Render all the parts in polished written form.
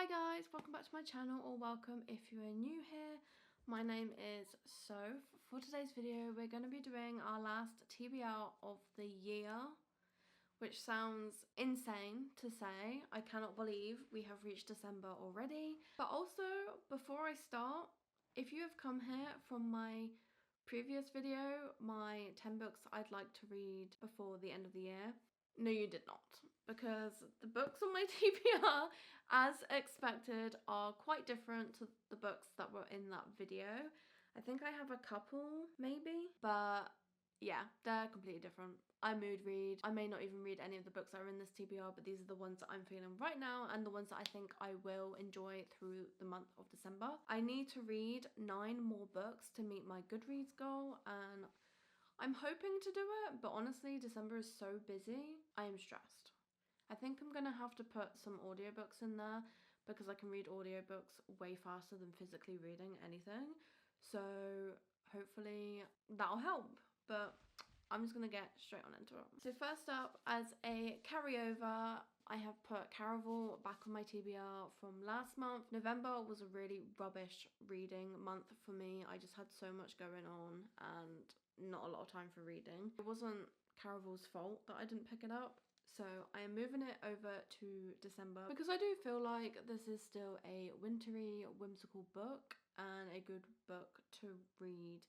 Hi guys, welcome back to my channel, or welcome if you are new here. My name is Soph. For today's video we're going to be doing our last TBR of the year, which sounds insane to say. I cannot believe we have reached December already. But also, before I start, if you have come here from my previous video, my 10 books I'd like to read before the end of the year, no, you did not, because the books on my TBR, as expected, are quite different to the books that were in that video. I think I have a couple, maybe, but yeah, they're completely different. I mood read. I may not even read any of the books that are in this TBR, but these are the ones that I'm feeling right now and the ones that I think I will enjoy through the month of December. I need to read 9 more books to meet my Goodreads goal, and I'm hoping to do it, but honestly, December is so busy, I am stressed. I think I'm gonna have to put some audiobooks in there because I can read audiobooks way faster than physically reading anything. So hopefully that'll help, but I'm just gonna get straight on into it. So first up, as a carryover, I have put Caraval back on my TBR from last month. November was a really rubbish reading month for me. I just had so much going on and not a lot of time for reading. It wasn't Caraval's fault that I didn't pick it up. So I am moving it over to December because I do feel like this is still a wintry, whimsical book and a good book to read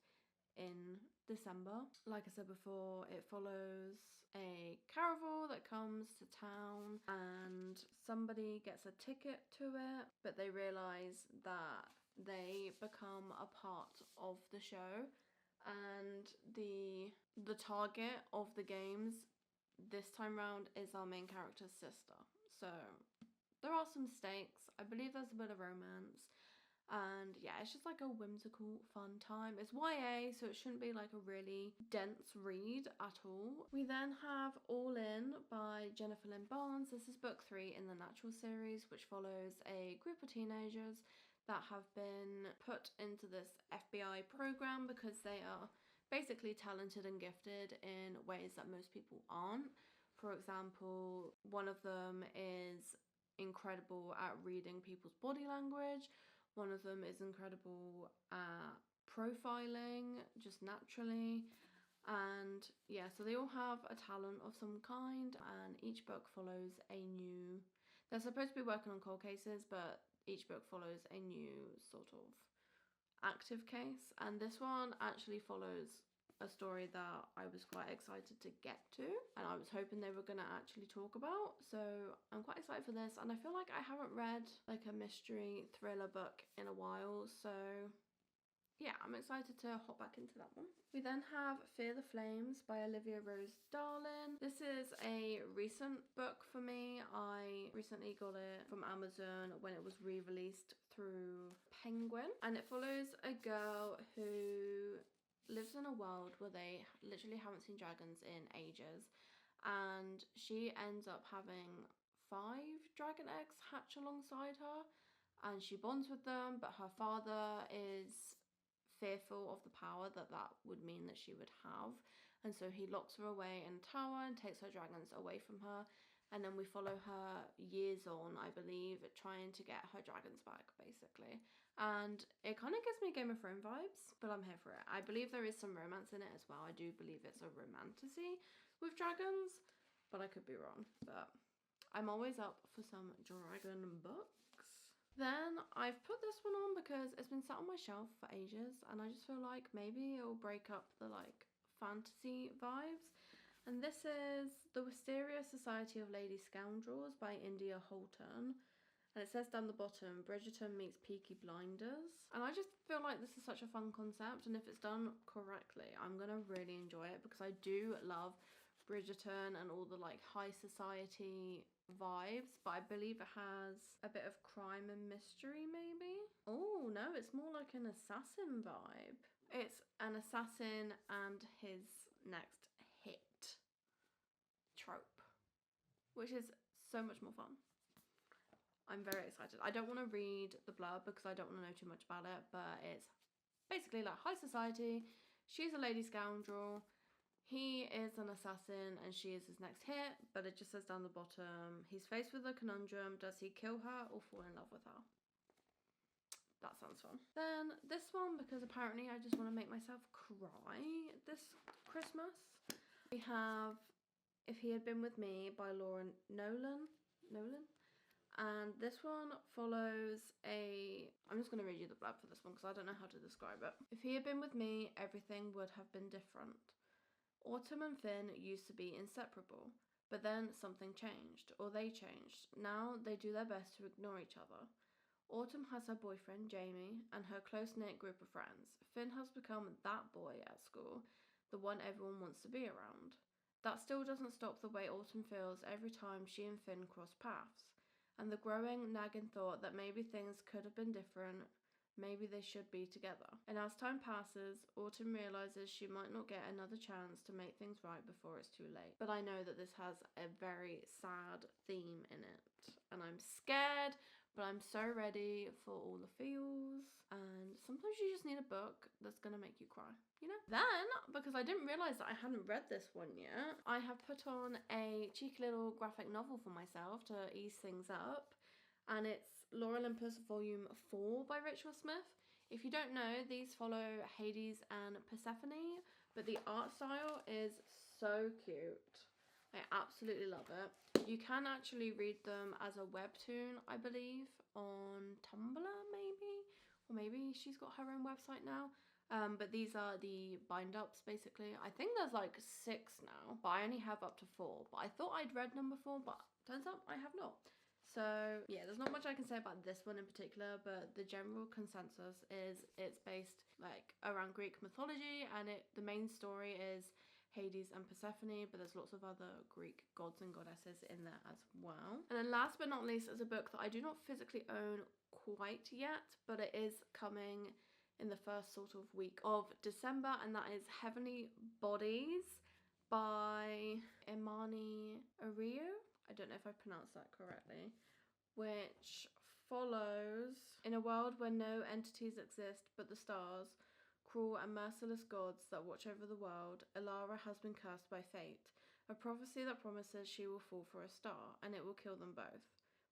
in December. Like I said before, it follows a caravel that comes to town and somebody gets a ticket to it, but they realise that they become a part of the show, and the target of the games this time round is our main character's sister. So there are some stakes. I believe there's a bit of romance. And yeah, it's just like a whimsical, fun time. It's YA, so it shouldn't be like a really dense read at all. We then have All In by Jennifer Lynn Barnes. This is book 3 in the Natural series, which follows a group of teenagers that have been put into this FBI program because they are basically talented and gifted in ways that most people aren't. For example, one of them is incredible at reading people's body language. One of them is incredible at profiling, just naturally. And yeah, so they all have a talent of some kind, and each book follows a new... They're supposed to be working on cold cases, but each book follows a new sort of active case. And this one actually follows a story that I was quite excited to get to, and I was hoping they were going to actually talk about. So I'm quite excited for this, and I feel like I haven't read like a mystery thriller book in a while, so yeah, I'm excited to hop back into that one. We then have Fear the Flames by Olivia Rose Darling. This is a recent book for me. I recently got it from Amazon when it was re-released through Penguin, and it follows a girl who lives in a world where they literally haven't seen dragons in ages, and she ends up having 5 dragon eggs hatch alongside her, and she bonds with them, but her father is fearful of the power that that would mean that she would have, and so he locks her away in a tower and takes her dragons away from her. And then we follow her years on, I believe, trying to get her dragons back, basically. And it kind of gives me Game of Thrones vibes, but I'm here for it. I believe there is some romance in it as well. I do believe it's a romantasy with dragons, but I could be wrong. But I'm always up for some dragon books. Then I've put this one on because it's been sat on my shelf for ages, and I just feel like maybe it'll break up the like fantasy vibes. And this is The Wisteria Society of Lady Scoundrels by India Holton. And it says down the bottom, Bridgerton meets Peaky Blinders. And I just feel like this is such a fun concept, and if it's done correctly, I'm gonna really enjoy it, because I do love Bridgerton and all the like high society vibes, but I believe it has a bit of crime and mystery, maybe? Oh no, it's more like an assassin vibe. It's an assassin and his next hit trope, which is so much more fun. I'm very excited. I don't want to read the blurb because I don't want to know too much about it, but it's basically like high society. She's a lady scoundrel. He is an assassin and she is his next hit, but it just says down the bottom, he's faced with a conundrum. Does he kill her or fall in love with her? That sounds fun. Then this one, because apparently I just want to make myself cry this Christmas. We have If He Had Been With Me by Lauren Nolan. And this one follows I'm just going to read you the blurb for this one because I don't know how to describe it. If he had been with me, everything would have been different. Autumn and Finn used to be inseparable, but then something changed, or they changed. Now they do their best to ignore each other. Autumn has her boyfriend, Jamie, and her close-knit group of friends. Finn has become that boy at school, the one everyone wants to be around. That still doesn't stop the way Autumn feels every time she and Finn cross paths, and the growing, nagging thought that maybe things could have been different, maybe they should be together. And as time passes, Autumn realizes she might not get another chance to make things right before it's too late. But I know that this has a very sad theme in it, and I'm scared, but I'm so ready for all the feels. And sometimes you just need a book that's gonna make you cry, you know? Then, because I didn't realize that I hadn't read this one yet, I have put on a cheeky little graphic novel for myself to ease things up, and it's Lore Olympus Volume 4 by Rachel Smith. If you don't know, these follow Hades and Persephone, but the art style is so cute. I absolutely love it. You can actually read them as a webtoon, I believe, on Tumblr maybe? Or maybe she's got her own website now. But these are the bind-ups, basically. I think there's like 6 now, but I only have up to 4. But I thought I'd read number 4, but turns out I have not. So yeah, there's not much I can say about this one in particular, but the general consensus is it's based like around Greek mythology, and the main story is Hades and Persephone, but there's lots of other Greek gods and goddesses in there as well. And then last but not least is a book that I do not physically own quite yet, but it is coming in the first sort of week of December, and that is Heavenly Bodies by Imani Ario. I don't know if I pronounced that correctly. Which follows, in a world where no entities exist but the stars, cruel and merciless gods that watch over the world, Elara has been cursed by fate, a prophecy that promises she will fall for a star, and it will kill them both.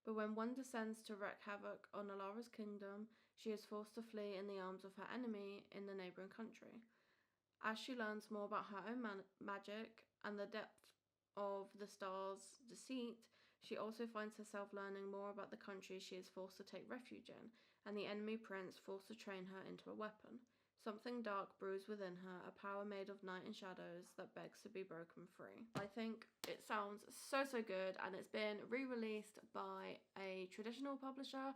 But when one descends to wreak havoc on Elara's kingdom, she is forced to flee in the arms of her enemy in the neighbouring country. As she learns more about her own magic and the depth of the star's deceit, she also finds herself learning more about the country she is forced to take refuge in, and the enemy prince forced to train her into a weapon. Something dark brews within her, a power made of night and shadows that begs to be broken free. I think it sounds so good, and it's been re-released by a traditional publisher,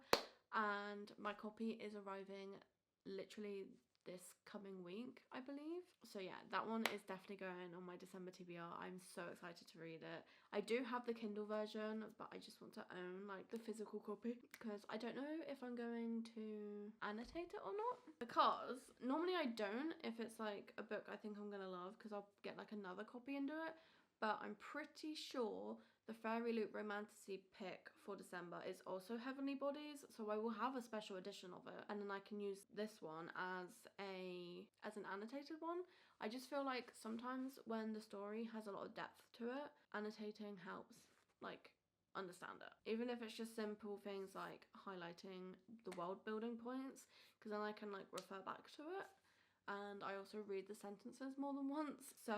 and my copy is arriving literally this coming week, I believe. So yeah, that one is definitely going on my December TBR. I'm so excited to read it. I do have the Kindle version, but I just want to own like the physical copy because I don't know if I'm going to annotate it or not, because normally I don't if it's like a book I think I'm gonna love, because I'll get like another copy into it. But I'm pretty sure the Fairy Loot Romantasy pick for December is also Heavenly Bodies, so I will have a special edition of it, and then I can use this one as an annotated one. I just feel like sometimes when the story has a lot of depth to it, annotating helps like understand it, even if it's just simple things like highlighting the world building points, because then I can like refer back to it. And I also read the sentences more than once, so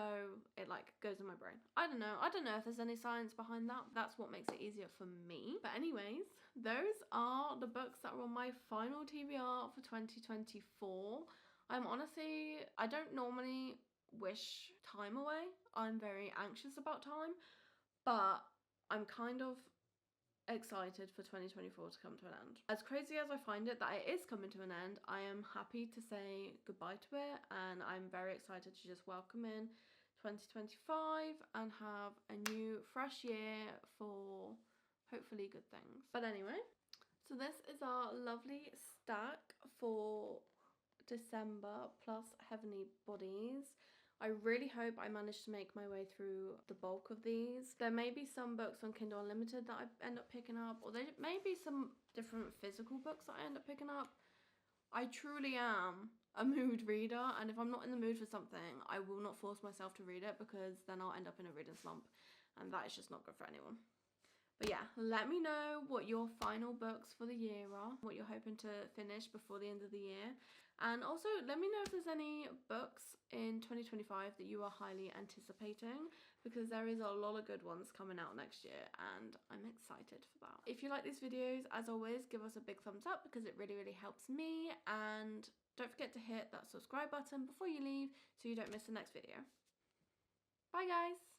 it like goes in my brain. I don't know if there's any science behind that. That's what makes it easier for me. But anyways, those are the books that were on my final TBR for 2024. I don't normally wish time away. I'm very anxious about time, but I'm kind of excited for 2024 to come to an end. As crazy as I find it that it is coming to an end, I am happy to say goodbye to it, and I'm very excited to just welcome in 2025 and have a new fresh year for hopefully good things. But anyway, so this is our lovely stack for December plus Heavenly Bodies. I really hope I manage to make my way through the bulk of these. There may be some books on Kindle Unlimited that I end up picking up, or there may be some different physical books that I end up picking up. I truly am a mood reader, and if I'm not in the mood for something, I will not force myself to read it, because then I'll end up in a reading slump, and that is just not good for anyone. But yeah, let me know what your final books for the year are, what you're hoping to finish before the end of the year. And also let me know if there's any books in 2025 that you are highly anticipating, because there is a lot of good ones coming out next year and I'm excited for that. If you like these videos, as always, give us a big thumbs up because it really, really helps me. And don't forget to hit that subscribe button before you leave so you don't miss the next video. Bye guys!